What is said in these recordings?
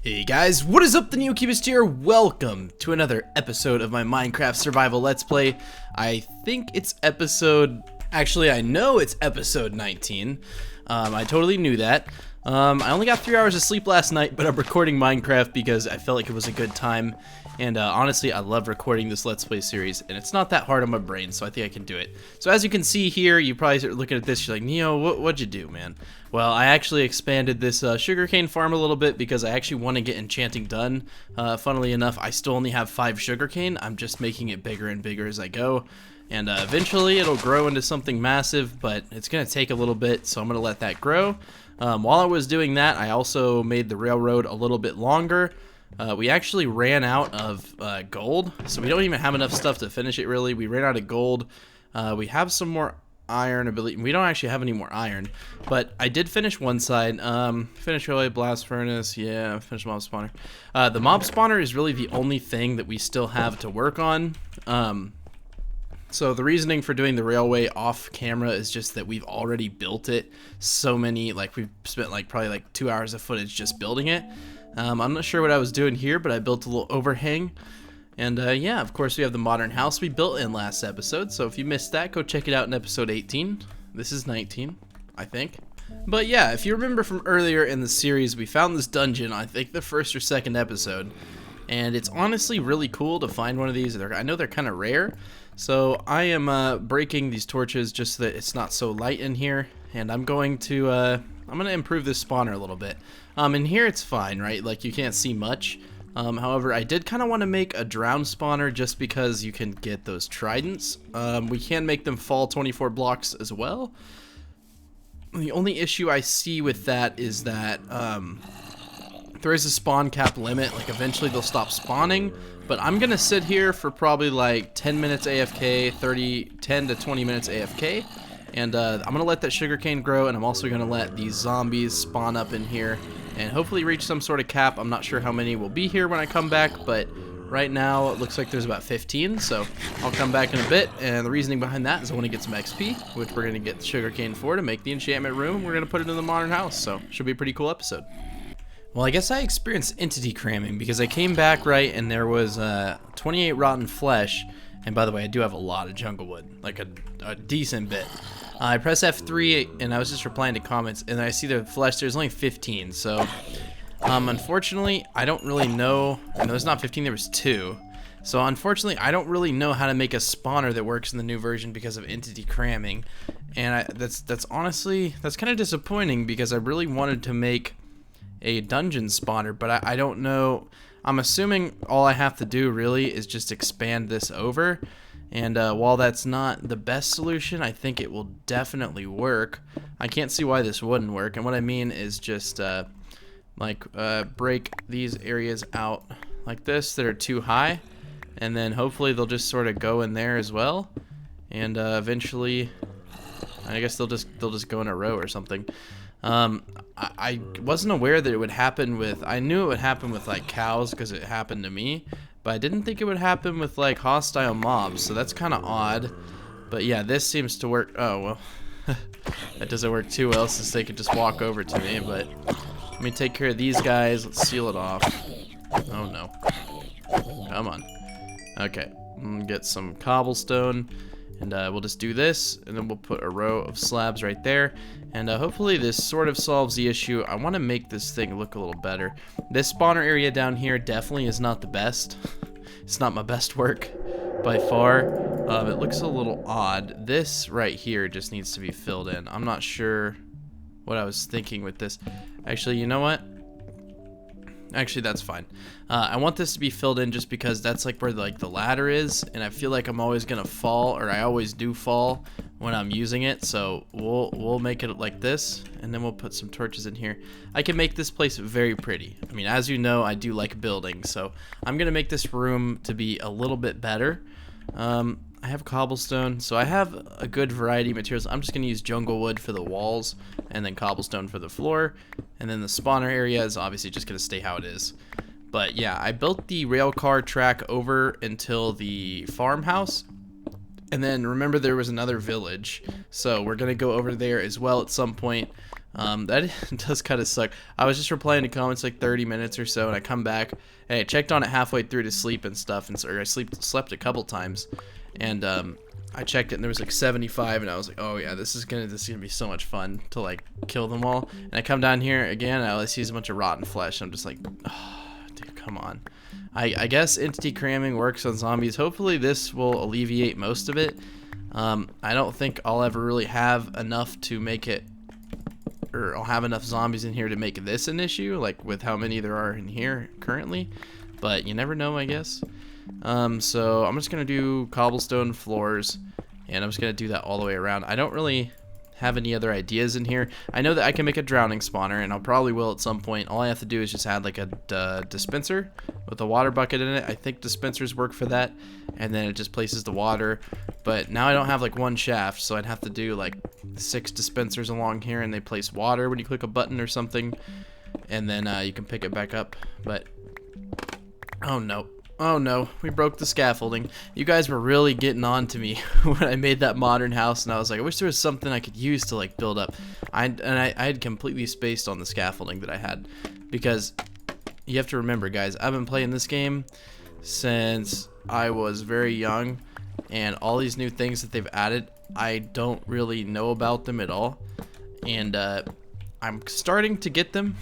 Hey guys, what is up? TheNeoCubest here. Welcome to another episode of my Minecraft survival Let's Play. I think it's I know it's episode 19. I totally knew that. I only got 3 hours of sleep last night, but I'm recording Minecraft because I felt like it was a good time. And honestly, I love recording this Let's Play series, and it's not that hard on my brain, so I think I can do it. So as you can see here, you probably start looking at this, you're like, Neo, what'd you do, man? Well, I actually expanded this sugarcane farm a little bit because I actually want to get enchanting done. Funnily enough, I still only have 5 sugarcane. I'm just making it bigger and bigger as I go. And eventually it'll grow into something massive, but it's going to take a little bit, so I'm going to let that grow. While I was doing that, I also made the railroad a little bit longer. We actually ran out of gold, so we don't even have enough stuff to finish it, really. We ran out of gold. We have some more iron, I believe. We don't actually have any more iron, but I did finish one side. Finish railway, blast furnace, yeah, finish mob spawner. The mob spawner is really the only thing that we still have to work on. So the reasoning for doing the railway off camera is just that we've already built it so many, like we've spent probably 2 hours of footage just building it. I'm not sure what I was doing here, but I built a little overhang. And yeah, of course we have the modern house we built in last episode, so if you missed that, go check it out in episode 18. This is 19, I think. But yeah, if you remember from earlier in the series, we found this dungeon, I think the first or second episode. And it's honestly really cool to find one of these. I know they're kind of rare, so I am breaking these torches just so that it's not so light in here. And I'm going to improve this spawner a little bit. In here it's fine, right? Like you can't see much. However, I did kind of want to make a drown spawner just because you can get those tridents. We can make them fall 24 blocks as well. The only issue I see with that is that there is a spawn cap limit. Like eventually they'll stop spawning, but I'm gonna sit here for probably like 10 minutes AFK, 10 to 20 minutes AFK, and I'm gonna let that sugarcane grow, and I'm also gonna let these zombies spawn up in here and hopefully reach some sort of cap. I'm not sure how many will be here when I come back, but right now it looks like there's about 15, so I'll come back in a bit. And the reasoning behind that is I want to get some XP, which we're going to get the sugarcane for to make the enchantment room. We're going to put it in the modern house, so should be a pretty cool episode. Well, I guess I experienced entity cramming because I came back, right, and there was 28 rotten flesh. And by the way, I do have a lot of jungle wood, like a decent bit. I press F3 and I was just replying to comments, and I see the flesh, there's only 15, so unfortunately I don't really know. No, there's not 15, there was 2. So unfortunately I don't really know how to make a spawner that works in the new version because of entity cramming. And that's honestly, that's kind of disappointing because I really wanted to make a dungeon spawner, but I don't know. I'm assuming all I have to do really is just expand this over. And while that's not the best solution, I think it will definitely work. I can't see why this wouldn't work. And what I mean is just break these areas out like this that are too high, and then hopefully they'll just sort of go in there as well. And eventually, I guess they'll just go in a row or something. I wasn't aware that it would happen with. I knew it would happen with like cows because it happened to me. But I didn't think it would happen with like hostile mobs, so that's kind of odd. But yeah, this seems to work. Oh well, that doesn't work too well since they could just walk over to me. But let me take care of these guys. Let's seal it off. Oh no, come on. Okay, get some cobblestone, and we'll just do this, and then we'll put a row of slabs right there. And hopefully this sort of solves the issue. I want to make this thing look a little better. This spawner area down here definitely is not the best. It's not my best work by far. It looks a little odd. This right here just needs to be filled in. I'm not sure what I was thinking with this. Actually, you know what? Actually, that's fine. I want this to be filled in just because that's like where the ladder is, and I feel like I'm always gonna fall, or I always do fall when I'm using it. So we'll make it like this, and then we'll put some torches in here. I can make this place very pretty. I mean, as you know, I do like building, so I'm gonna make this room to be a little bit better. I have cobblestone, so I have a good variety of materials. I'm just going to use jungle wood for the walls, and then cobblestone for the floor, and then the spawner area is obviously just going to stay how it is. But yeah, I built the rail car track over until the farmhouse, and then remember there was another village, so we're going to go over there as well at some point. That does kind of suck. I was just replying to comments like 30 minutes or so, and I come back and I checked on it halfway through to sleep and stuff, and or I slept a couple times, and I checked it and there was like 75, and I was like, oh yeah, this is gonna be so much fun to like kill them all. And I come down here again, and I see a bunch of rotten flesh. I'm just like, oh, dude, come on. I guess entity cramming works on zombies. Hopefully this will alleviate most of it. I don't think I'll ever really have enough to make it, or I'll have enough zombies in here to make this an issue, like with how many there are in here currently, but you never know, I guess. So I'm just gonna do cobblestone floors, and I'm just gonna do that all the way around. I don't really have any other ideas in here. I know that I can make a drowning spawner, and I'll probably will at some point. All I have to do is just add like a dispenser with a water bucket in it. I think dispensers work for that, and then it just places the water. But now I don't have like one shaft, so I'd have to do like 6 dispensers along here, and they place water when you click a button or something, and then you can pick it back up. But oh no. Oh no, we broke the scaffolding. You guys were really getting on to me when I made that modern house, and I was like, I wish there was something I could use to like build up. I had completely spaced on the scaffolding that I had, because you have to remember, guys, I've been playing this game since I was very young, and all these new things that they've added, I don't really know about them at all, and I'm starting to get them.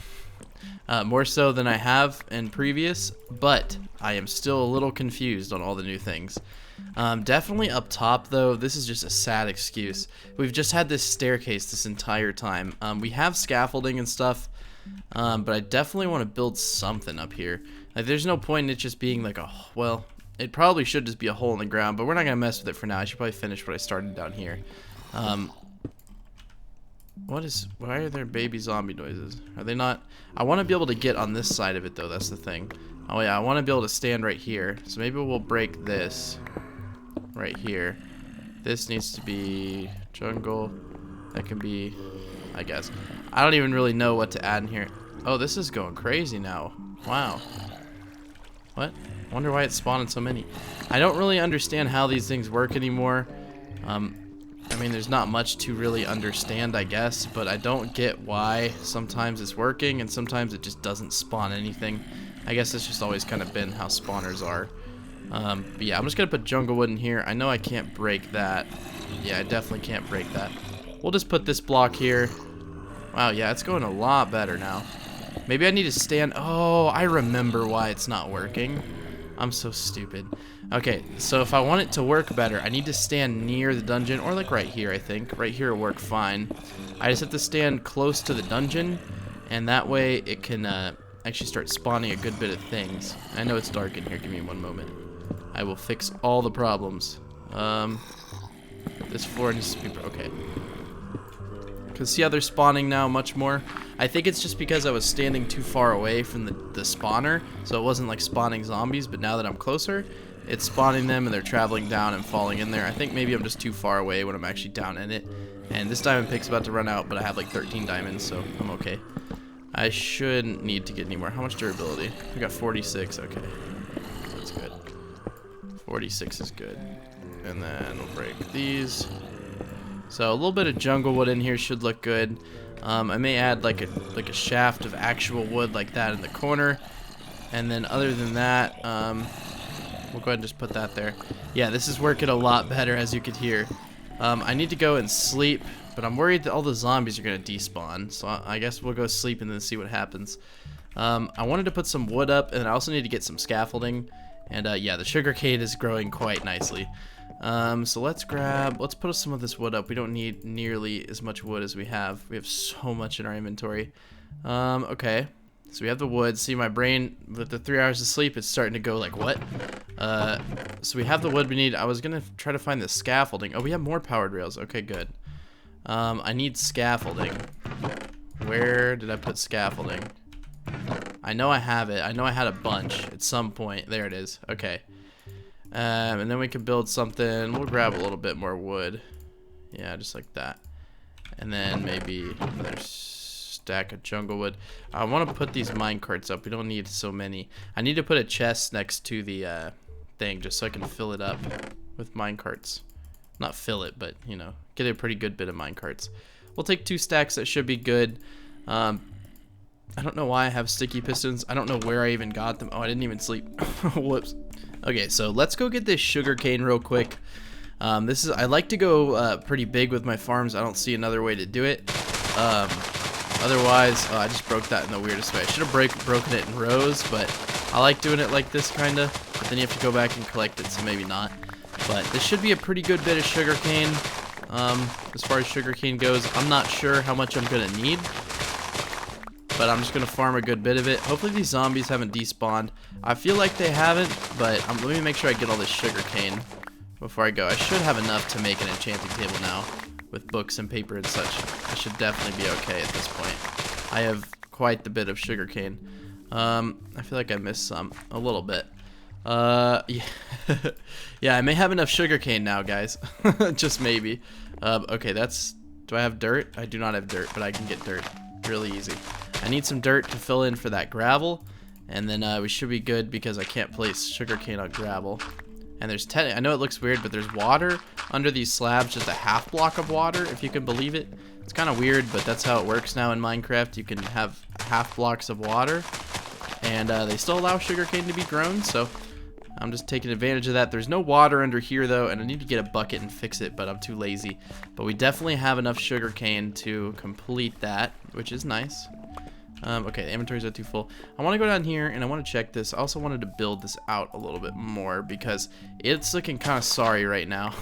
More so than I have in previous, but I am still a little confused on all the new things. Definitely up top, though, this is just a sad excuse. We've just had this staircase this entire time. We have scaffolding and stuff, but I definitely want to build something up here. Like, there's no point in it just being like a, well, it probably should just be a hole in the ground, but we're not going to mess with it for now. I should probably finish what I started down here. Why are there baby zombie noises? Are they not? I want to be able to get on this side of it, though. That's the thing. Oh yeah, I want to be able to stand right here. So maybe we'll break this right here. This needs to be jungle. That can be, I guess. I don't even really know what to add in here. Oh, this is going crazy now. Wow. What? Wonder why it's spawning so many. I don't really understand how these things work anymore. I mean, there's not much to really understand, I guess, but I don't get why sometimes it's working and sometimes it just doesn't spawn anything. I guess it's just always kind of been how spawners are. But yeah, I'm just going to put jungle wood in here. I know I can't break that. Yeah, I definitely can't break that. We'll just put this block here. Wow, yeah, it's going a lot better now. Maybe I need to stand. Oh, I remember why it's not working. I'm so stupid. Okay, so if I want it to work better, I need to stand near the dungeon, or like right here, I think. Right here will work fine. I just have to stand close to the dungeon, and that way it can actually start spawning a good bit of things. I know it's dark in here. Give me one moment. I will fix all the problems. This floor needs to be... Okay. Because see how they're spawning now much more? I think it's just because I was standing too far away from the spawner, so it wasn't like spawning zombies, but now that I'm closer, it's spawning them and they're traveling down and falling in there. I think maybe I'm just too far away when I'm actually down in it. And this diamond pick's about to run out, but I have like 13 diamonds, so I'm okay. I shouldn't need to get any more. How much durability? We got 46, okay. That's good. 46 is good. And then we'll break these. So a little bit of jungle wood in here should look good. I may add like a shaft of actual wood like that in the corner, and then other than that, we'll go ahead and just put that there. Yeah, this is working a lot better, as you could hear. I need to go and sleep, but I'm worried that all the zombies are gonna despawn. So I guess we'll go sleep and then see what happens. I wanted to put some wood up, and I also need to get some scaffolding. And yeah, the sugarcane is growing quite nicely. So let's put some of this wood up. We don't need nearly as much wood as we have. We have so much in our inventory. Okay. So we have the wood. See, my brain, with the 3 hours of sleep, it's starting to go like, what? So we have the wood we need. I was going to try to find the scaffolding. Oh, we have more powered rails. Okay, good. I need scaffolding. Where did I put scaffolding? I know I have it. I know I had a bunch at some point. There it is. Okay. And then we can build something. We'll grab a little bit more wood. Yeah, just like that. And then maybe another stack of jungle wood. I want to put these mine carts up. We don't need so many. I need to put a chest next to the thing just so I can fill it up with mine carts. Not fill it, but, you know, get a pretty good bit of mine carts. we'll take 2 stacks. That should be good. I don't know why I have sticky pistons. I don't know where I even got them. Oh, I didn't even sleep. Whoops. Okay, so let's go get this sugarcane real quick. I like to go pretty big with my farms. I don't see another way to do it. Otherwise, I just broke that in the weirdest way. I should have broken it in rows, but I like doing it like this, kind of. But then you have to go back and collect it, so maybe not. But this should be a pretty good bit of sugarcane. As far as sugarcane goes, I'm not sure how much I'm going to need. But I'm just going to farm a good bit of it. Hopefully these zombies haven't despawned. I feel like they haven't, but let me make sure I get all this sugarcane before I go. I should have enough to make an enchanting table now with books and paper and such. I should definitely be okay at this point. I have quite the bit of sugarcane. I feel like I missed some a little bit. Yeah. Yeah, I may have enough sugarcane now, guys. Just maybe. Okay, do I have dirt? I do not have dirt, but I can get dirt really easy. I need some dirt to fill in for that gravel, and then we should be good because I can't place sugarcane on gravel. And there's I know it looks weird, but there's water under these slabs, just a half block of water, if you can believe it. It's kind of weird, but that's how it works now in Minecraft. You can have half blocks of water, and they still allow sugarcane to be grown, so I'm just taking advantage of that. There's no water under here, though, and I need to get a bucket and fix it, but I'm too lazy. But we definitely have enough sugarcane to complete that, which is nice. Okay, the inventories are too full. I want to go down here and I want to check this. I also wanted to build this out a little bit more because it's looking kind of sorry right now.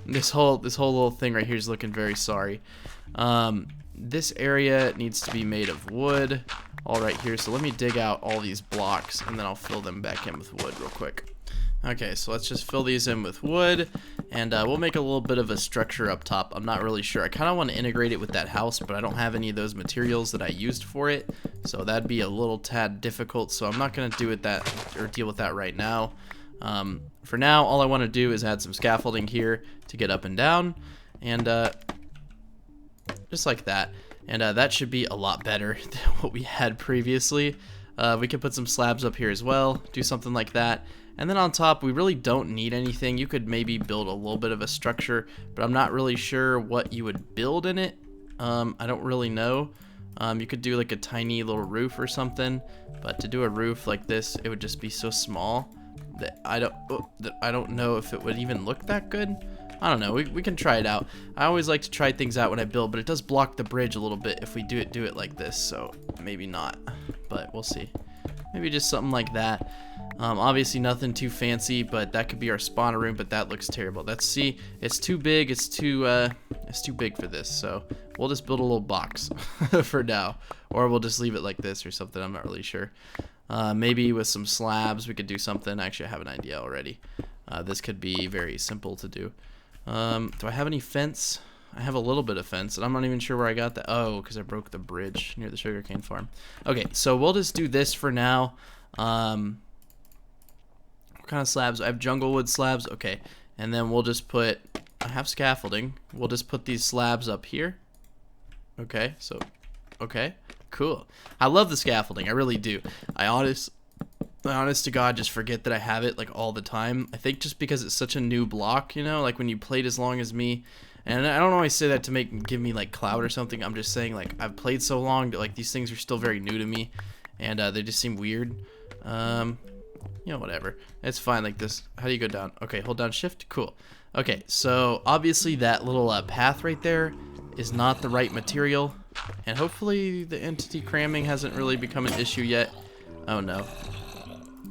This whole little thing right here is looking very sorry. This area needs to be made of wood. All right here, so let me dig out all these blocks and then I'll fill them back in with wood real quick. Okay, so let's just fill these in with wood, and we'll make a little bit of a structure up top. I'm not really sure. I kind of want to integrate it with that house, but I don't have any of those materials that I used for it, so that'd be a little tad difficult, so I'm not going to deal with that right now. For now, all I want to do is add some scaffolding here to get up and down, and just like that. And that should be a lot better than what we had previously. We can put some slabs up here as well, do something like that. And then on top, we really don't need anything. You could maybe build a little bit of a structure, but I'm not really sure what you would build in it. I don't really know. You could do like a tiny little roof or something, but to do a roof like this, it would just be so small that I don't know if it would even look that good. I don't know. We can try it out. I always like to try things out when I build, but it does block the bridge a little bit if we do it like this, so maybe not, but we'll see. Maybe just something like that. Obviously nothing too fancy, but that could be our spawner room, but that looks terrible. See, it's too big. It's too big for this, so we'll just build a little box for now, or we'll just leave it like this or something. I'm not really sure. Maybe with some slabs we could do something. Actually, I have an idea already. This could be very simple to do. Do I have any fence? I have a little bit of fence, and I'm not even sure where I got that. Oh, because I broke the bridge near the sugarcane farm. Okay, so we'll just do this for now. What kind of slabs? I have jungle wood slabs. Okay, and then we'll just put, I have scaffolding. We'll just put these slabs up here. Okay, so, okay, cool. I love the scaffolding. I really do. I honest to God just forget that I have it like all the time. I think just because it's such a new block, you know, like when you played as long as me. And I don't always say that to give me like clout or something. I'm just saying like I've played so long that like these things are still very new to me, and they just seem weird. You know, whatever. It's fine like this. How do you go down? Okay, hold down shift. Cool. Okay, so obviously that little path right there is not the right material, and hopefully the entity cramming hasn't really become an issue yet. Oh no.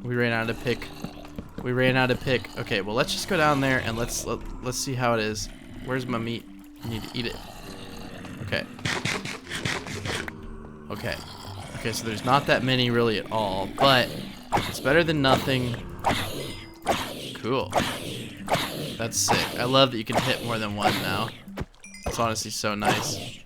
We ran out of pick. We ran out of pick. Okay, well let's just go down there and let's see how it is. Where's my meat? I need to eat it. Okay. Okay. Okay, so there's not that many really at all, but it's better than nothing. Cool. That's sick. I love that you can hit more than one now. It's honestly so nice.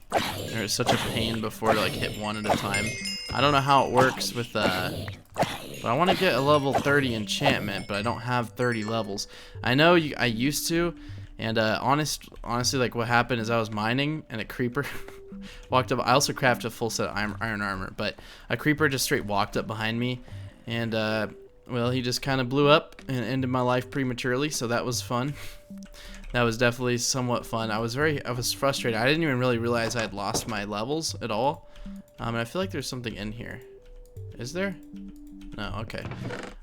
There was such a pain before to like hit one at a time. I don't know how it works with but I want to get a level 30 enchantment, but I don't have 30 levels. I know I used to. And honestly, like what happened is I was mining and a creeper walked up. I also crafted a full set of iron armor, but a creeper just straight walked up behind me, and well, he just kind of blew up and ended my life prematurely, so that was fun. That was definitely somewhat fun. I was frustrated. I didn't even really realize I had lost my levels at all. And I feel like there's something in here. Is there? No, okay.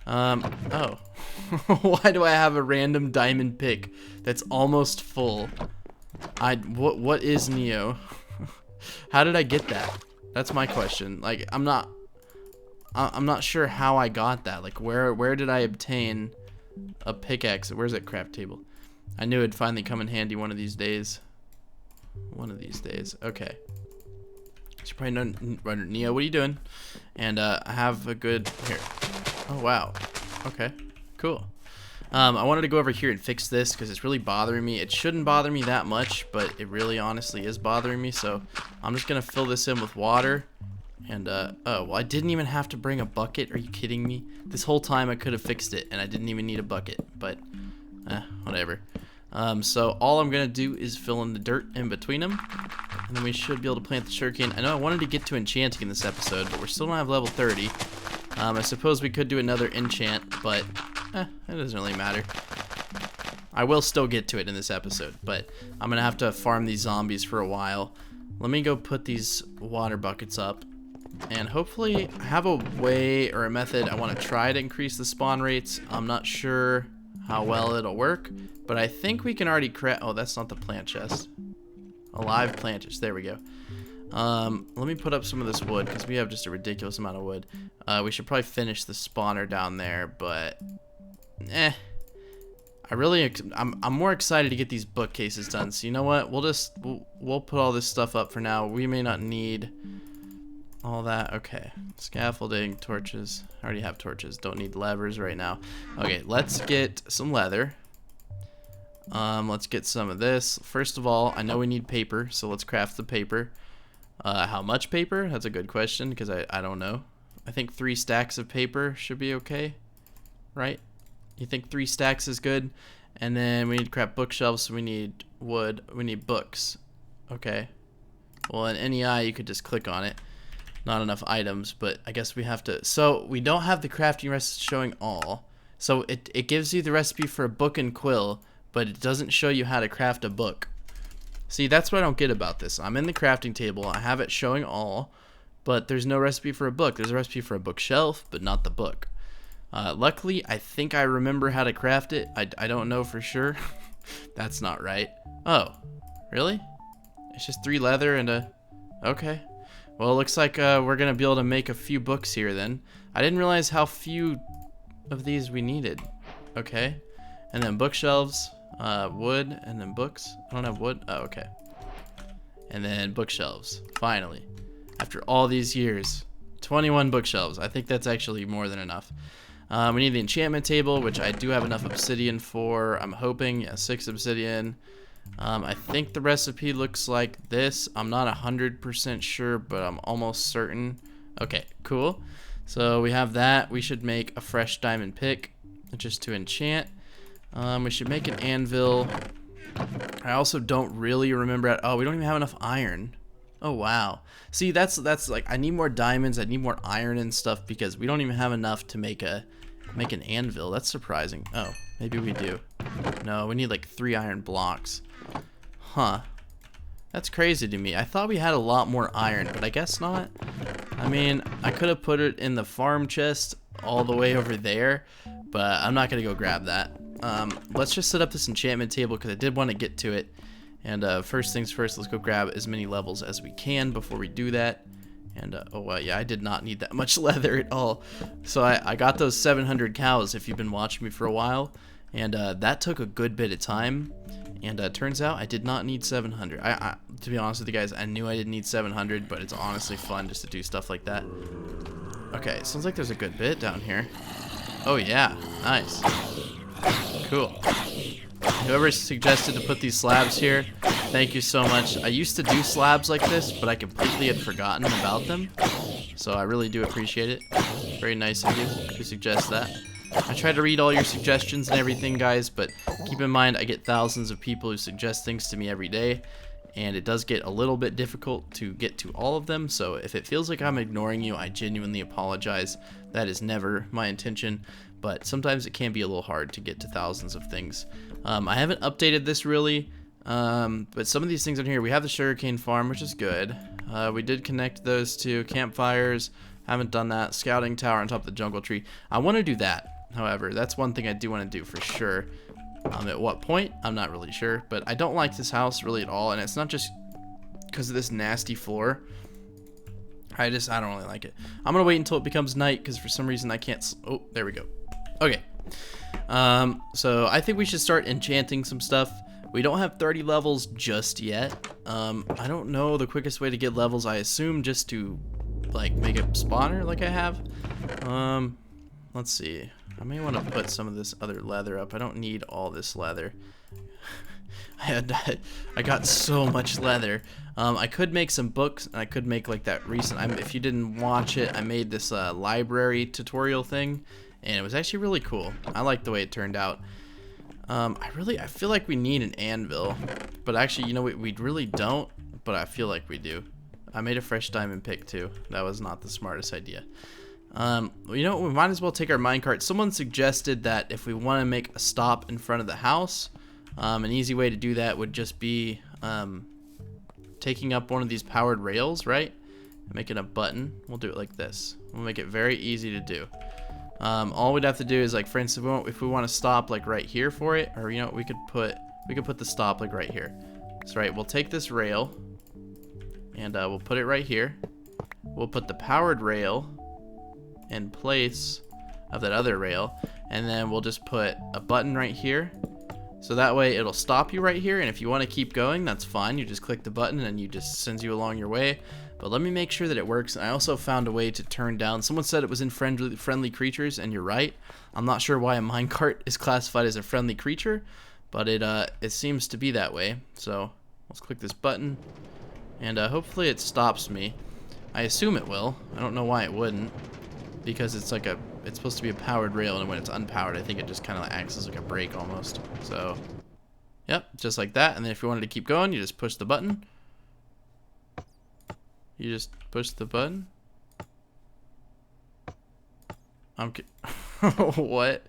Oh. Why do I have a random diamond pick that's almost full? What is Neo? How did I get that? That's my question. Like, I'm not sure how I got that. Like, where did I obtain a pickaxe? Where's that craft table? I knew it'd finally come in handy one of these days. One of these days. Okay. You probably know, Neo, what are you doing? And I have a good here. Oh wow. Okay. Cool. I wanted to go over here and fix this because it's really bothering me. It shouldn't bother me that much, but it really honestly is bothering me. So I'm just gonna fill this in with water. And oh, well, I didn't even have to bring a bucket. Are you kidding me? This whole time I could have fixed it, and I didn't even need a bucket. But whatever. So all I'm gonna do is fill in the dirt in between them, and then we should be able to plant the sugarcane. I know I wanted to get to enchanting in this episode, but we still don't have level 30. I suppose we could do another enchant, but it doesn't really matter. I will still get to it in this episode, but I'm gonna have to farm these zombies for a while. Let me go put these water buckets up, and hopefully I have a way or a method. I want to try to increase the spawn rates. I'm not sure how well it'll work, but I think we can already craft. Oh, that's not the plant chest. A live plant chest. There we go. Let me put up some of this wood because we have just a ridiculous amount of wood. We should probably finish the spawner down there, but I'm more excited to get these bookcases done. So you know what? We'll put all this stuff up for now. We may not need all that. Okay. Scaffolding, torches. I already have torches. Don't need levers right now. Okay, let's get some leather. Let's get some of this. First of all, I know we need paper, so let's craft the paper. How much paper? That's a good question because I don't know. I think 3 stacks of paper should be okay, right? You think 3 stacks is good? And then we need to craft bookshelves, so we need wood. We need books. Okay. Well, in NEI, you could just click on it. Not enough items, but I guess we have to. So we don't have the crafting recipe showing all. So it gives you the recipe for a book and quill, but it doesn't show you how to craft a book. See, that's what I don't get about this. I'm in the crafting table. I have it showing all, but there's no recipe for a book. There's a recipe for a bookshelf, but not the book. Luckily, I think I remember how to craft it. I don't know for sure. That's not right. Oh, really? It's just 3 leather and a... Okay. Well, it looks like we're going to be able to make a few books here then. I didn't realize how few of these we needed. Okay. And then bookshelves, wood, and then books. I don't have wood. Oh, okay. And then bookshelves. Finally. After all these years. 21 bookshelves. I think that's actually more than enough. We need the enchantment table, which I do have enough obsidian for. I'm hoping. Yeah, 6 obsidian. I think the recipe looks like this. I'm not 100% sure, but I'm almost certain. Okay, cool. So we have that. We should make a fresh diamond pick just to enchant. We should make an anvil. I also don't really remember. Oh, we don't even have enough iron. Oh, wow. See, that's like, I need more diamonds. I need more iron and stuff because we don't even have enough to make an anvil. That's surprising. Oh, maybe we do. No, we need like 3 iron blocks. Huh. That's crazy to me. I thought we had a lot more iron, but I guess not. I mean, I could have put it in the farm chest all the way over there, but I'm not going to go grab that. Let's just set up this enchantment table because I did want to get to it. And first things first, let's go grab as many levels as we can before we do that. And oh well, yeah, I did not need that much leather at all. So I got those 700 cows if you've been watching me for a while. And that took a good bit of time. And turns out I did not need 700. To be honest with you guys, I knew I didn't need 700, but it's honestly fun just to do stuff like that. Okay, sounds like there's a good bit down here. Oh yeah, nice. Cool. Whoever suggested to put these slabs here, thank you so much. I used to do slabs like this, but I completely had forgotten about them. So I really do appreciate it. Very nice of you to suggest that. I try to read all your suggestions and everything, guys, but keep in mind I get thousands of people who suggest things to me every day, and it does get a little bit difficult to get to all of them. So if it feels like I'm ignoring you, I genuinely apologize. That is never my intention, but sometimes it can be a little hard to get to thousands of things. I haven't updated this really, but some of these things on here, we have the sugarcane farm, which is good. We did connect those to campfires. Haven't done that. Scouting tower on top of the jungle tree. I want to do that, however. That's one thing I do want to do for sure. At what point, I'm not really sure, but I don't like this house really at all, and it's not just because of this nasty floor. I don't really like it. I'm gonna wait until it becomes night because for some reason I can't. Oh, there we go. Okay. So I think we should start enchanting some stuff. We don't have 30 levels just yet. I don't know the quickest way to get levels. I assume just to like make a spawner like I have. Let's see. I may want to put some of this other leather up. I don't need all this leather. I got so much leather. I could make some books, and I could make like that recent. If you didn't watch it, I made this library tutorial thing, and it was actually really cool. I like the way it turned out. I feel like we need an anvil, but actually, you know, we really don't. But I feel like we do. I made a fresh diamond pick too. That was not the smartest idea. You know, we might as well take our minecart. Someone suggested that if we want to make a stop in front of the house, an easy way to do that would just be taking up one of these powered rails, right? And making a button. We'll do it like this. We'll make it very easy to do. All we'd have to do is, like, for instance, if we want to stop like right here for it, or you know, we could put the stop like right here. So right, we'll take this rail and we'll put it right here. We'll put the powered rail in place of that other rail, and then we'll just put a button right here, so that way it'll stop you right here, and if you want to keep going, that's fine. You just click the button and you just sends you along your way. But let me make sure that it works. I also found a way to turn down, someone said it was in friendly creatures, and you're right. I'm not sure why a minecart is classified as a friendly creature, but it seems to be that way. So let's click this button, and hopefully it stops me. I assume it will. I don't know why it wouldn't, because it's supposed to be a powered rail, and when it's unpowered, I think it just kind of acts as like a brake almost. So, yep, just like that. And then if you wanted to keep going, you just push the button. You just push the button. What?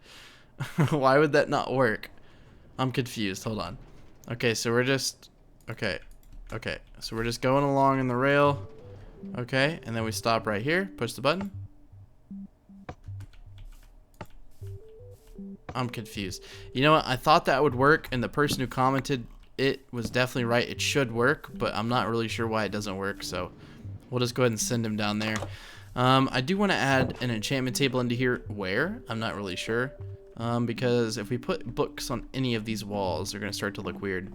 Why would that not work? I'm confused. Hold on. Okay, so we're just okay. So we're just going along in the rail. Okay, and then we stop right here. Push the button. I'm confused. You know what? I thought that would work, and the person who commented it was definitely right. It should work, but I'm not really sure why it doesn't work, so we'll just go ahead and send him down there. I do want to add an enchantment table into here. Where? I'm not really sure, because if we put books on any of these walls, they're going to start to look weird.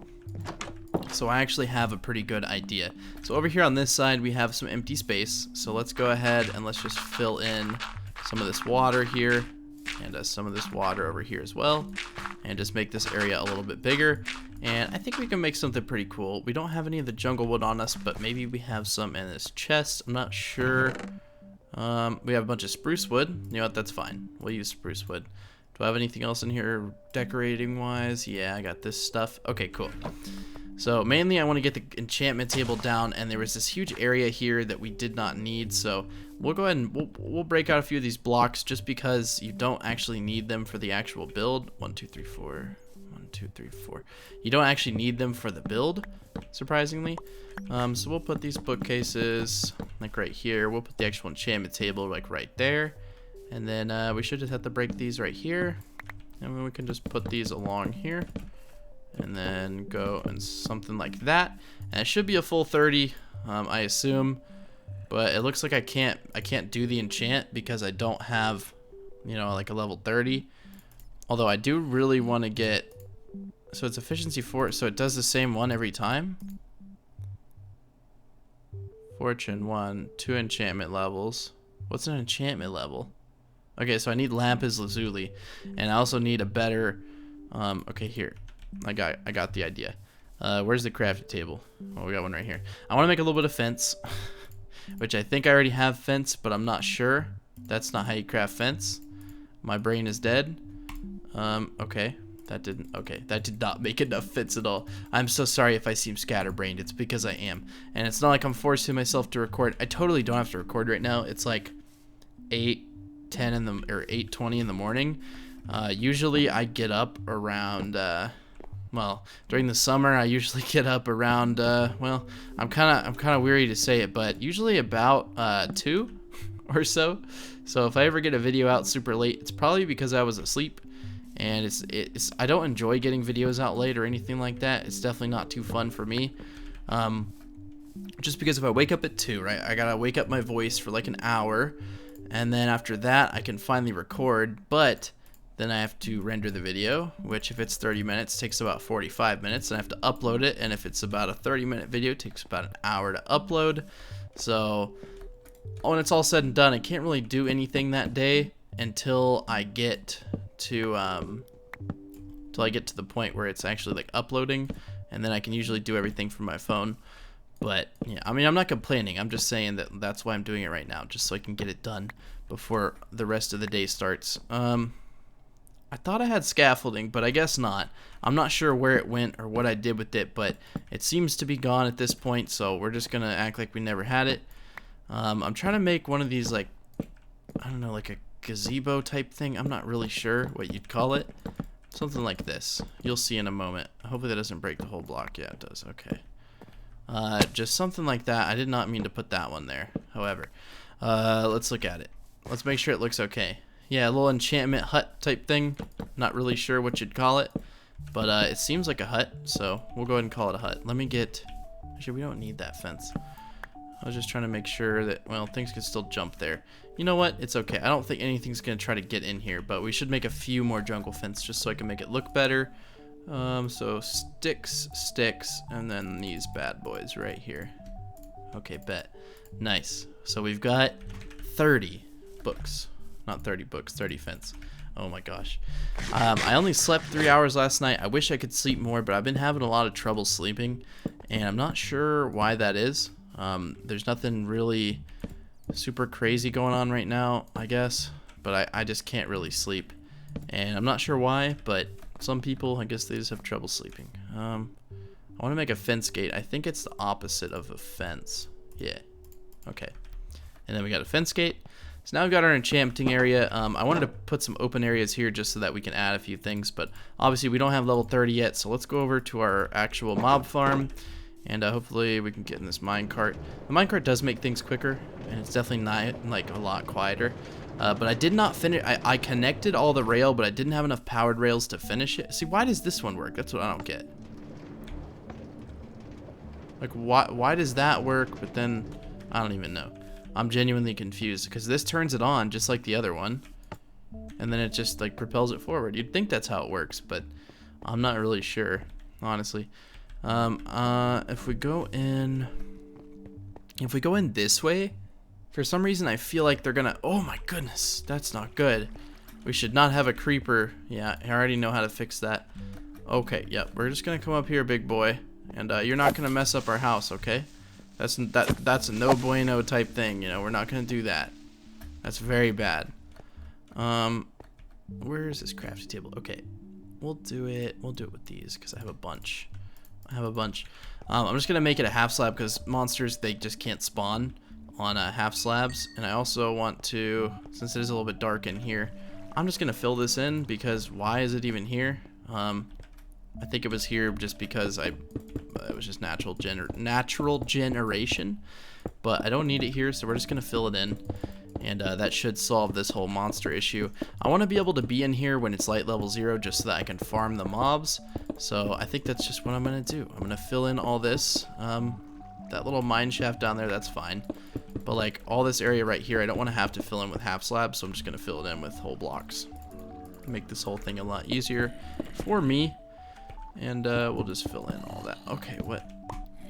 So I actually have a pretty good idea. So over here on this side, we have some empty space. So let's go ahead and let's just fill in some of this water here, and some of this water over here as well, and just make this area a little bit bigger. And I think we can make something pretty cool. We don't have any of the jungle wood on us, but maybe we have some in this chest. I'm not sure. We have a bunch of spruce wood. You know what? That's fine. We'll use spruce wood. Do I have anything else in here decorating wise? Yeah, I got this stuff. Okay, cool. So mainly I want to get the enchantment table down, and there was this huge area here that we did not need, so we'll go ahead and we'll break out a few of these blocks just because you don't actually need them for the actual build. 1 2 3 4 1 2 3 4. You don't actually need them for the build, surprisingly. So we'll put these bookcases like right here. We'll put the actual enchantment table like right there, and then we should just have to break these right here, and then we can just put these along here, and then go and something like that, and it should be a full 30, I assume. But it looks like I can't do the enchant because I don't have, you know, like a level 30. Although I do really want to get, so it's efficiency 4, so it does the same one every time. Fortune 1, 2 enchantment levels. What's an enchantment level? Okay, so I need lapis lazuli, and I also need a better. Okay, here. I got the idea. Where's the crafting table? Oh, we got one right here. I want to make a little bit of fence, which I think I already have fence, but I'm not sure. That's not how you craft fence. My brain is dead. Okay, That didn't, okay, that did not make enough fits at all. I'm so sorry if I seem scatterbrained. It's because I am. And it's not like I'm forcing myself to record. I totally don't have to record right now. It's like 8:10 in the, or 8:20 in the morning. Usually I get up around, well, during the summer I usually get up around, well, I'm kind of weary to say it, but usually about 2 or so. So if I ever get a video out super late, it's probably because I was asleep. And it's I don't enjoy getting videos out late or anything like that. It's definitely not too fun for me. Just because if I wake up at 2, right, I gotta wake up my voice for like an hour, and then after that I can finally record, but then I have to render the video, which if it's 30 minutes takes about 45 minutes, and I have to upload it, and if it's about a 30-minute video it takes about an hour to upload. So when it's all said and done, I can't really do anything that day until I get to the point where it's actually like uploading, and then I can usually do everything from my phone. But yeah, I mean, I'm not complaining. I'm just saying that that's why I'm doing it right now, just so I can get it done before the rest of the day starts. I thought I had scaffolding, but I guess not. I'm not sure where it went or what I did with it, but it seems to be gone at this point, so we're just gonna act like we never had it. I'm trying to make one of these, like, I don't know, like a gazebo type thing. I'm not really sure what you'd call it. Something like this. You'll see in a moment. Hopefully that doesn't break the whole block. Yeah, it does. Okay. Just something like that. I did not mean to put that one there. However, let's look at it. Let's make sure it looks okay. Yeah, a little enchantment hut type thing. Not really sure what you'd call it, but it seems like a hut, so we'll go ahead and call it a hut. Let me get... Actually, we don't need that fence. I was just trying to make sure that, well, things can still jump there. You know what? It's okay. I don't think anything's going to try to get in here, but we should make a few more jungle fence just so I can make it look better. So sticks, and then these bad boys right here. Okay, bet. Nice. So we've got 30 books. Not 30 books, 30 fence. Oh my gosh. I only slept 3 hours last night. I wish I could sleep more, but I've been having a lot of trouble sleeping, and I'm not sure why that is. There's nothing really super crazy going on right now, I guess, but I just can't really sleep, and I'm not sure why, but some people, I guess they just have trouble sleeping. I want to make a fence gate. I think it's the opposite of a fence. Yeah. Okay. And then we got a fence gate. So now we've got our enchanting area. I wanted to put some open areas here just so that we can add a few things, but obviously we don't have level 30 yet, so let's go over to our actual mob farm. And hopefully we can get in this minecart. The minecart does make things quicker, and it's definitely not like a lot quieter. But I did not finish. I connected all the rail, but I didn't have enough powered rails to finish it. See, why does this one work? That's what I don't get. Like, why does that work? But then I don't even know. I'm genuinely confused because this turns it on just like the other one, and then it just like propels it forward. You'd think that's how it works, but I'm not really sure, honestly. If we go in this way, for some reason I feel like they're gonna, oh my goodness, that's not good. We should not have a creeper. Yeah, I already know how to fix that. Okay, yep, we're just gonna come up here, big boy, and you're not gonna mess up our house, okay? That's a no bueno type thing, you know. We're not gonna do that. That's very bad. Where is this crafting table? Okay, we'll do it with these because I have a bunch. I'm just gonna make it a half slab because monsters, they just can't spawn on half slabs. And I also want to, since it is a little bit dark in here, I'm just gonna fill this in because why is it even here? I think it was here just because it was just natural generation, but I don't need it here, so we're just gonna fill it in, and that should solve this whole monster issue. I want to be able to be in here when it's light level 0 just so that I can farm the mobs. So I think that's just what I'm gonna do. I'm gonna fill in all this. That little mine shaft down there, that's fine, but like all this area right here, I don't want to have to fill in with half slabs, so I'm just gonna fill it in with whole blocks. Make this whole thing a lot easier for me. And we'll just fill in all that. Okay,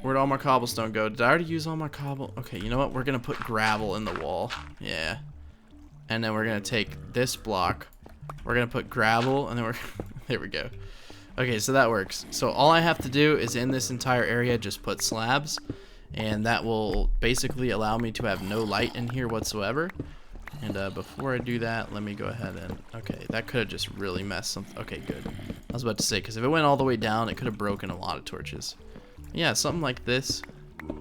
where'd all my cobblestone go? Did I already use all my cobble? Okay, you know what? We're gonna put gravel in the wall. Yeah. And then we're gonna take this block. We're gonna put gravel, and then there we go. Okay, so that works. So all I have to do is in this entire area just put slabs, and that will basically allow me to have no light in here whatsoever. And before I do that, let me go ahead and, okay, that could have just really messed something. Okay, good. I was about to say, because if it went all the way down, it could have broken a lot of torches. Yeah, something like this.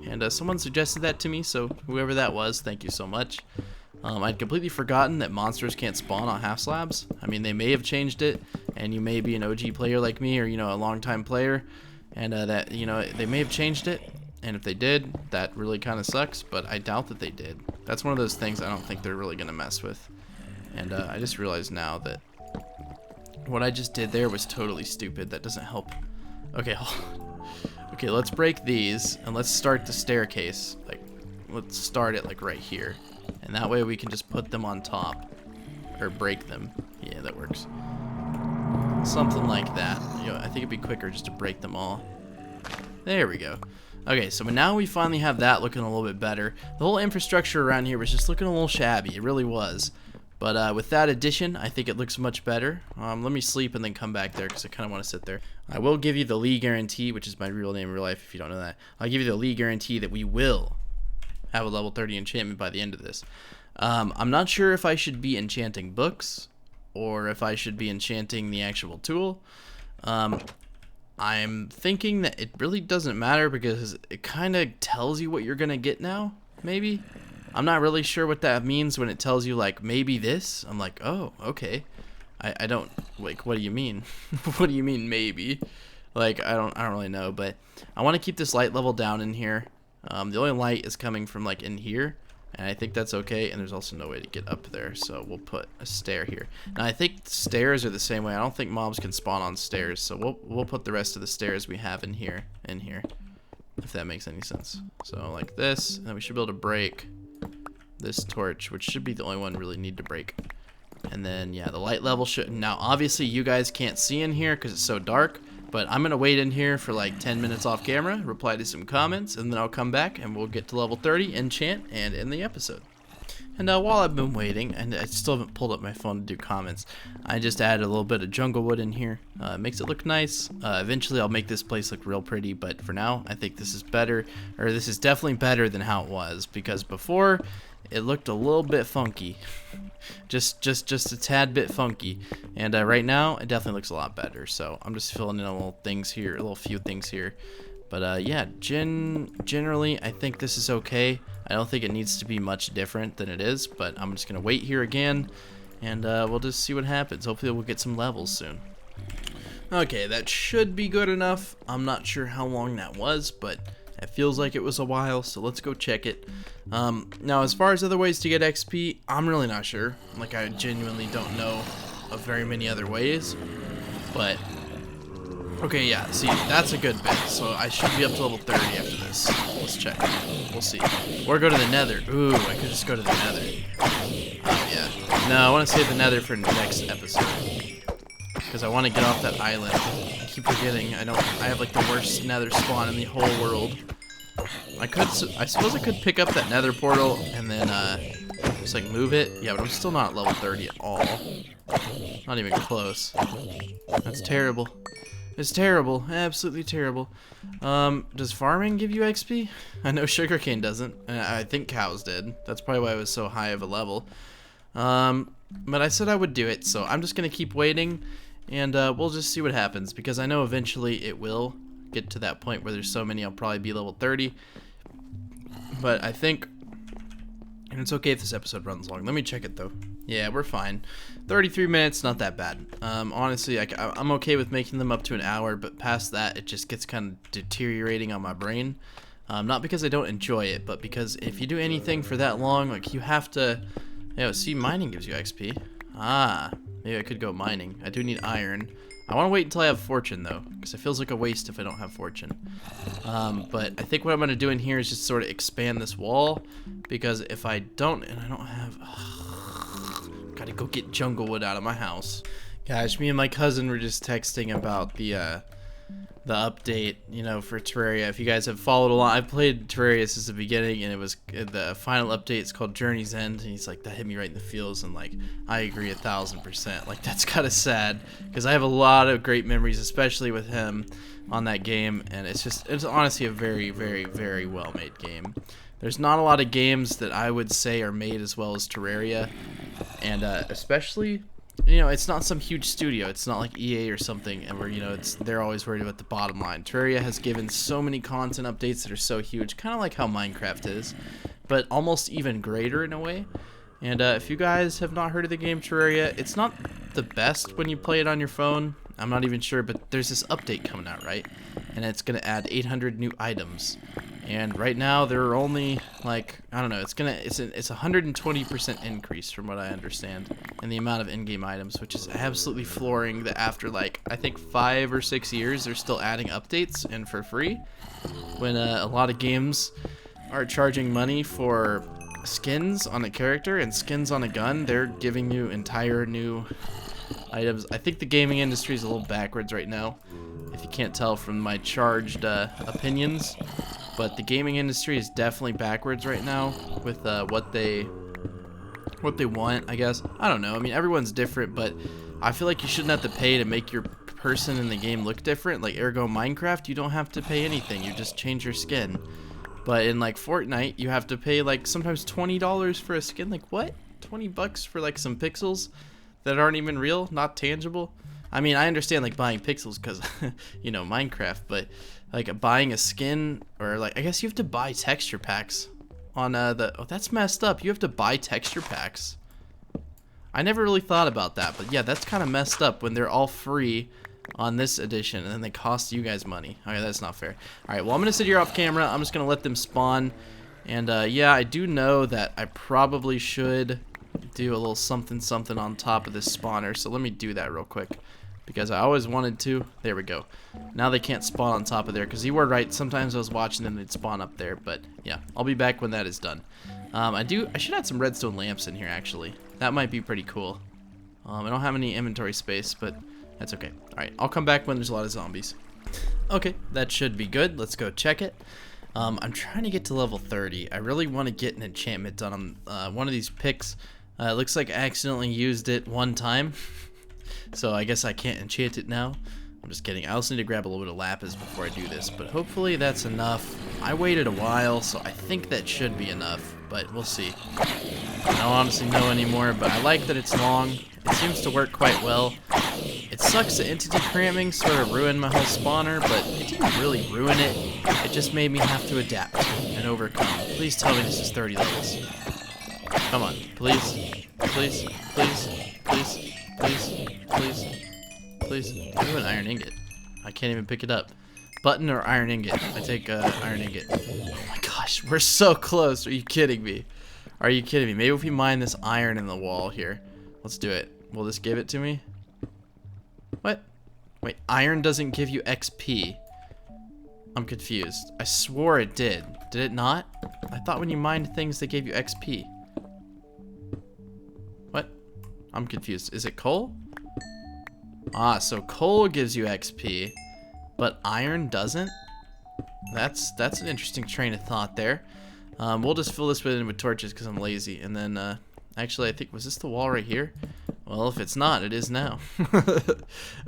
And someone suggested that to me, so whoever that was, thank you so much. I'd completely forgotten that monsters can't spawn on half slabs. I mean, they may have changed it, and you may be an OG player like me, or, you know, a long-time player, and that, you know, they may have changed it. And if they did, that really kind of sucks, but I doubt that they did. That's one of those things I don't think they're really going to mess with. And I just realized now that what I just did there was totally stupid. That doesn't help. Okay, okay, let's break these, and let's start the staircase. Like, let's start it, like, right here. And that way we can just put them on top. Or break them. Yeah, that works. Something like that. You know, I think it'd be quicker just to break them all. There we go. Okay, so now we finally have that looking a little bit better. The whole infrastructure around here was just looking a little shabby. It really was. But with that addition, I think it looks much better. Let me sleep and then come back there because I kind of want to sit there. I will give you the Lee guarantee, which is my real name in real life if you don't know that. I'll give you the Lee guarantee that we will have a level 30 enchantment by the end of this. I'm not sure if I should be enchanting books or if I should be enchanting the actual tool. I'm thinking that it really doesn't matter because it kind of tells you what you're going to get now, maybe. I'm not really sure what that means when it tells you, like, maybe this. I'm like, oh, okay. I don't, like, what do you mean? What do you mean, maybe? Like, I don't really know, but I want to keep this light level down in here. The only light is coming from, like, in here, and I think that's okay, and there's also no way to get up there, so we'll put a stair here. Now, I think stairs are the same way. I don't think mobs can spawn on stairs, so we'll put the rest of the stairs we have in here, if that makes any sense. So, like this, and then we should be able to break this torch, which should be the only one we really need to break. And then, yeah, the light level should... Now, obviously, you guys can't see in here because it's so dark, but I'm going to wait in here for like 10 minutes off camera, reply to some comments, and then I'll come back and we'll get to level 30, enchant, and end the episode. And while I've been waiting, and I still haven't pulled up my phone to do comments, I just added a little bit of jungle wood in here. It makes it look nice. Eventually I'll make this place look real pretty, but for now, I think this is better, or this is definitely better than how it was, because before, it looked a little bit funky. just a tad bit funky. And right now, it definitely looks a lot better. So I'm just filling in a little things here, a little few things here. But yeah, generally, I think this is okay. I don't think it needs to be much different than it is, but I'm just gonna wait here again, and we'll just see what happens. Hopefully we'll get some levels soon. Okay, that should be good enough. I'm not sure how long that was, but it feels like it was a while, so let's go check it. Now, as far as other ways to get XP, I'm really not sure. Like, I genuinely don't know of very many other ways, but... Okay, yeah, see, that's a good bit, so I should be up to level 30 after this. Let's check. We'll see. Or go to the nether. Ooh, I could just go to the nether. Yeah. No, I want to save the nether for the next episode. Because I want to get off that island. I keep forgetting. I have like the worst nether spawn in the whole world. I suppose I could pick up that nether portal and then just like move it. Yeah, but I'm still not at level 30 at all. Not even close. That's terrible. It's terrible. Absolutely terrible. Does farming give you XP? I know sugarcane doesn't. I think cows did. That's probably why I was so high of a level. But I said I would do it, so I'm just going to keep waiting, and we'll just see what happens, because I know eventually it will get to that point where there's so many I'll probably be level 30. But I think... And it's okay if this episode runs long. Let me check it, though. Yeah, we're fine. 33 minutes, not that bad. Honestly, I'm okay with making them up to an hour, but past that, it just gets kind of deteriorating on my brain. Not because I don't enjoy it, but because if you do anything for that long, like, you have to... see, mining gives you XP. Ah, maybe I could go mining. I do need iron. I want to wait until I have fortune, though, because it feels like a waste if I don't have fortune. But I think what I'm going to do in here is just sort of expand this wall, because if I don't, and I don't have... gotta go get jungle wood out of my house. Gosh, me and my cousin were just texting about the update, you know, for Terraria. If you guys have followed along, I've played Terraria since the beginning, and it was the final update. It's called Journey's End, and he's like, that hit me right in the feels, and like, I agree 1000%. Like, that's kind of sad, because I have a lot of great memories, especially with him on that game, and it's honestly a very, very, very well made game. There's not a lot of games that I would say are made as well as Terraria, and especially you know, it's not some huge studio. It's not like EA or something, and where, you know, they're always worried about the bottom line. Terraria has given so many content updates that are so huge, kind of like how Minecraft is, but almost even greater in a way. And if you guys have not heard of the game Terraria, it's not the best when you play it on your phone. I'm not even sure, but there's this update coming out, right? And it's gonna add 800 new items. And right now there are only, like, I don't know, it's a 120% increase from what I understand in the amount of in-game items, which is absolutely flooring that after, like, I think 5 or 6 years they're still adding updates and for free, when a lot of games are charging money for skins on a character and skins on a gun. They're giving you entire new items. I think the gaming industry is a little backwards right now, if you can't tell from my charged opinions. But the gaming industry is definitely backwards right now with what they want, I guess. I don't know. I mean, everyone's different, but I feel like you shouldn't have to pay to make your person in the game look different. Like, ergo Minecraft, you don't have to pay anything. You just change your skin. But in, like, Fortnite, you have to pay, like, sometimes $20 for a skin. Like, what? 20 bucks for, like, some pixels that aren't even real, not tangible? I mean, I understand, like, buying pixels because, you know, Minecraft, but, like, buying a skin, or, like, I guess you have to buy texture packs on oh, that's messed up. You have to buy texture packs. I never really thought about that, but yeah, that's kind of messed up when they're all free on this edition and then they cost you guys money. Okay, that's not fair. Alright, well, I'm gonna sit here off camera. I'm just gonna let them spawn, and yeah, I do know that I probably should do a little something on top of this spawner, so let me do that real quick, because I always wanted to. There we go. Now they can't spawn on top of there, because you were right, sometimes I was watching them, they'd spawn up there, but yeah, I'll be back when that is done. I should add some redstone lamps in here, actually. That might be pretty cool. I don't have any inventory space, but that's okay. Alright, I'll come back when there's a lot of zombies. Okay, that should be good. Let's go check it. I'm trying to get to level 30. I really want to get an enchantment done on one of these picks. It looks like I accidentally used it one time. So I guess I can't enchant it now. I'm just kidding. I also need to grab a little bit of lapis before I do this, but hopefully that's enough. I waited a while, so I think that should be enough, but we'll see. I don't honestly know anymore, but I like that it's long. It seems to work quite well. It sucks that entity cramming sort of ruined my whole spawner, but it didn't really ruin it. It just made me have to adapt and overcome. Please tell me this is 30 levels. Come on, please, please, please, please, please, please, please. Do an iron ingot. I can't even pick it up. Button or iron ingot? I take iron ingot. Oh my gosh, we're so close. Are you kidding me? Are you kidding me? Maybe if we mine this iron in the wall here. Let's do it. Will this give it to me? What? Wait, iron doesn't give you XP. I'm confused. I swore it did. Did it not? I thought when you mined things they gave you XP. What? I'm confused. Is it coal? Ah, so coal gives you XP, but iron doesn't? That's an interesting train of thought there. We'll just fill this in with torches because I'm lazy. And then, actually, I think, was this the wall right here? Well, if it's not, it is now.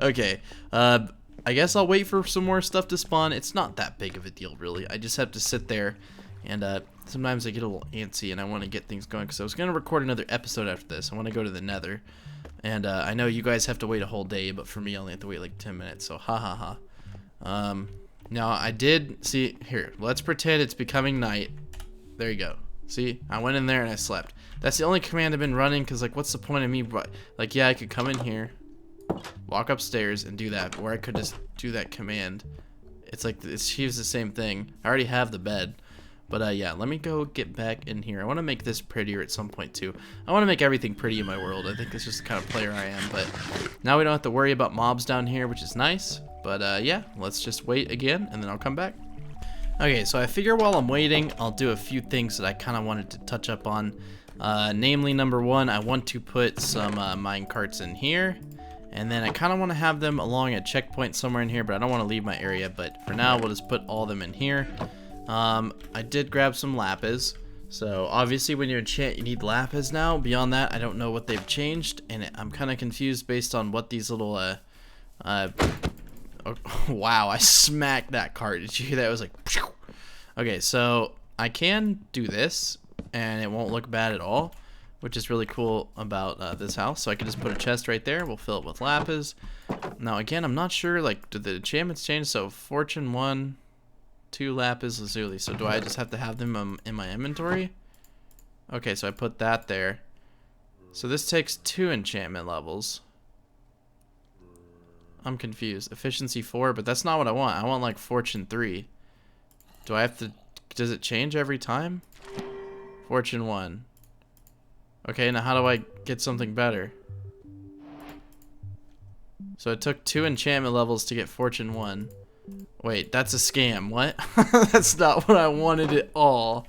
Okay, I guess I'll wait for some more stuff to spawn. It's not that big of a deal, really. I just have to sit there, and sometimes I get a little antsy, and I want to get things going, because I was going to record another episode after this. I want to go to the nether, and I know you guys have to wait a whole day, but for me, I only have to wait like 10 minutes, so ha ha ha. Now, I did, see, here, let's pretend it's becoming night. There you go. See, I went in there and I slept. That's the only command I've been running, because, like, what's the point of me, like, yeah, I could come in here, walk upstairs, and do that, or I could just do that command. It's like, it achieves the same thing. I already have the bed. But, yeah, let me go get back in here. I want to make this prettier at some point, too. I want to make everything pretty in my world. I think that's just the kind of player I am, but now we don't have to worry about mobs down here, which is nice. But, yeah, let's just wait again, and then I'll come back. Okay, so I figure while I'm waiting, I'll do a few things that I kind of wanted to touch up on. Namely, number one, I want to put some mine carts in here. And then I kind of want to have them along a checkpoint somewhere in here, but I don't want to leave my area. But for now, we'll just put all of them in here. I did grab some lapis. So obviously when you enchant, you need lapis now. Beyond that, I don't know what they've changed. And I'm kind of confused based on what these little... oh, wow, I smacked that cart. Did you hear that? It was like... Okay, so I can do this, and it won't look bad at all. which is really cool about this house. So I can just put a chest right there. We'll fill it with lapis. Now again, I'm not sure, like, did the enchantments change? So fortune 1, 2 lapis lazuli. So do I just have to have them in my inventory? Okay, so I put that there. So this takes 2 enchantment levels. I'm confused. Efficiency 4, but that's not what I want. I want like fortune 3. Do I have to, does it change every time? Fortune 1. Okay, now how do I get something better? So it took 2 enchantment levels to get fortune 1. Wait, that's a scam. What? That's not what I wanted at all.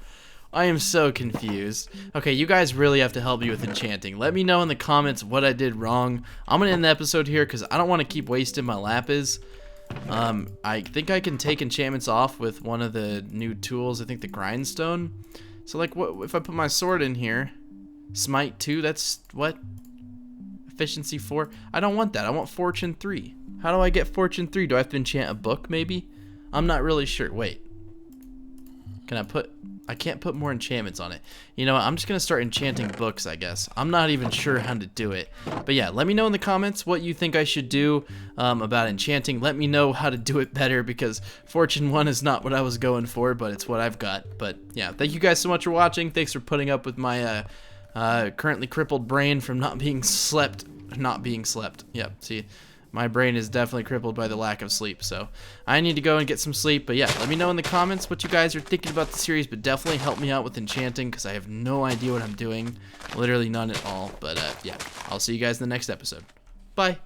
I am so confused. Okay, you guys really have to help me with enchanting. Let me know in the comments what I did wrong. I'm gonna end the episode here because I don't want to keep wasting my lapis. I think I can take enchantments off with one of the new tools. I think the grindstone. So like, what if I put my sword in here? Smite 2. That's what? Efficiency 4. I don't want that. I want fortune 3. How do I get fortune 3? Do I have to enchant a book maybe? I'm not really sure. Wait. Can I put... I can't put more enchantments on it. You know what? I'm just going to start enchanting books, I guess. I'm not even sure how to do it. But yeah, let me know in the comments what you think I should do about enchanting. Let me know how to do it better because Fortune 1 is not what I was going for, but it's what I've got. But yeah, thank you guys so much for watching. Thanks for putting up with my currently crippled brain from not being slept. Yep, see. My brain is definitely crippled by the lack of sleep, so I need to go and get some sleep. But yeah, let me know in the comments what you guys are thinking about the series, but definitely help me out with enchanting because I have no idea what I'm doing. Literally none at all. But yeah, I'll see you guys in the next episode. Bye.